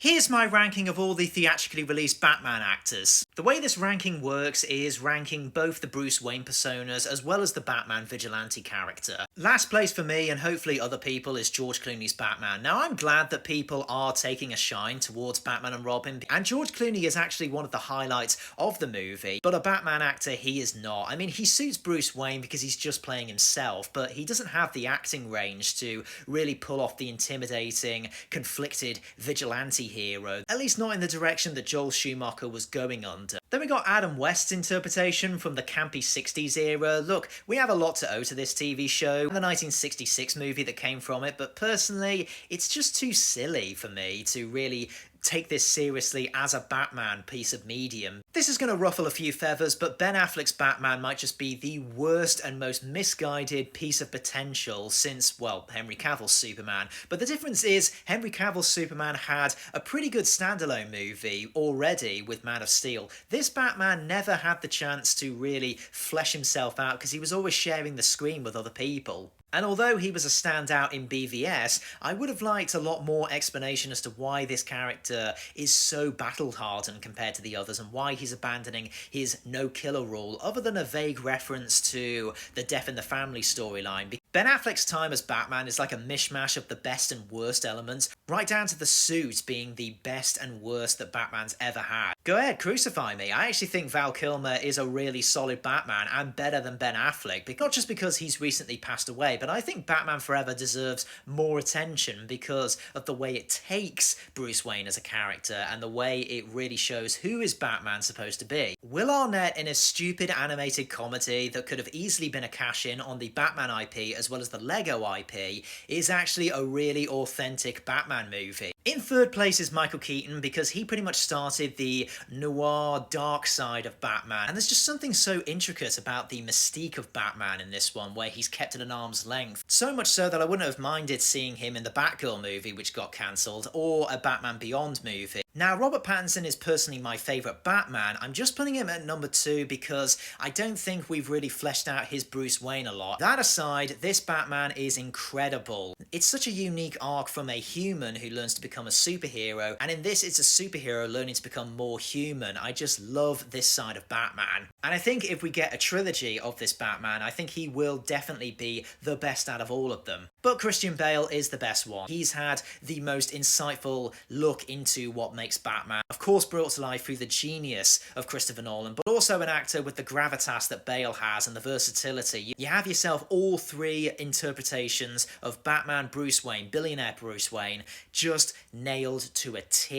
Here's my ranking of all the theatrically released Batman actors. The way this ranking works is ranking both the Bruce Wayne personas as well as the Batman vigilante character. Last place for me, and hopefully other people, is George Clooney's Batman. Now, I'm glad that people are taking a shine towards Batman and Robin, and George Clooney is actually one of the highlights of the movie, but a Batman actor he is not. I mean, he suits Bruce Wayne because he's just playing himself, but he doesn't have the acting range to really pull off the intimidating, conflicted vigilante hero, at least not in the direction that Joel Schumacher was going under. Then we got Adam West's interpretation from the campy 60s era. Look, we have a lot to owe to this TV show, and the 1966 movie that came from it, but personally, it's just too silly for me to really take this seriously as a Batman piece of medium. This is going to ruffle a few feathers, but Ben Affleck's Batman might just be the worst and most misguided piece of potential since, well, Henry Cavill's Superman. But the difference is, Henry Cavill's Superman had a pretty good standalone movie already with Man of Steel. This Batman never had the chance to really flesh himself out because he was always sharing the screen with other people. And although he was a standout in BVS, I would have liked a lot more explanation as to why this character is so battle-hardened compared to the others and why he's abandoning his no-killer rule, other than a vague reference to the Death in the Family storyline. Ben Affleck's time as Batman is like a mishmash of the best and worst elements, right down to the suit being the best and worst that Batman's ever had. Go ahead, crucify me. I actually think Val Kilmer is a really solid Batman and better than Ben Affleck, not just because he's recently passed away, but I think Batman Forever deserves more attention because of the way it takes Bruce Wayne as a character and the way it really shows who is Batman supposed to be. Will Arnett, in a stupid animated comedy that could have easily been a cash-in on the Batman IP as well as the Lego IP, is actually a really authentic Batman movie. In third place is Michael Keaton because he pretty much started the noir dark side of Batman, and there's just something so intricate about the mystique of Batman in this one where he's kept at an arm's length. So much so that I wouldn't have minded seeing him in the Batgirl movie which got cancelled, or a Batman Beyond movie. Now, Robert Pattinson is personally my favourite Batman. I'm just putting him at number 2 because I don't think we've really fleshed out his Bruce Wayne a lot. That aside, this Batman is incredible. It's such a unique arc from a human who learns to become a superhero, and in this it's a superhero learning to become more human. I just love this side of Batman. And I think if we get a trilogy of this Batman, I think he will definitely be the best out of all of them. But Christian Bale is the best one. He's had the most insightful look into what makes Batman, of course brought to life through the genius of Christopher Nolan, but also an actor with the gravitas that Bale has and the versatility. You have yourself all three interpretations of Batman Bruce Wayne, billionaire Bruce Wayne, just nailed to a T.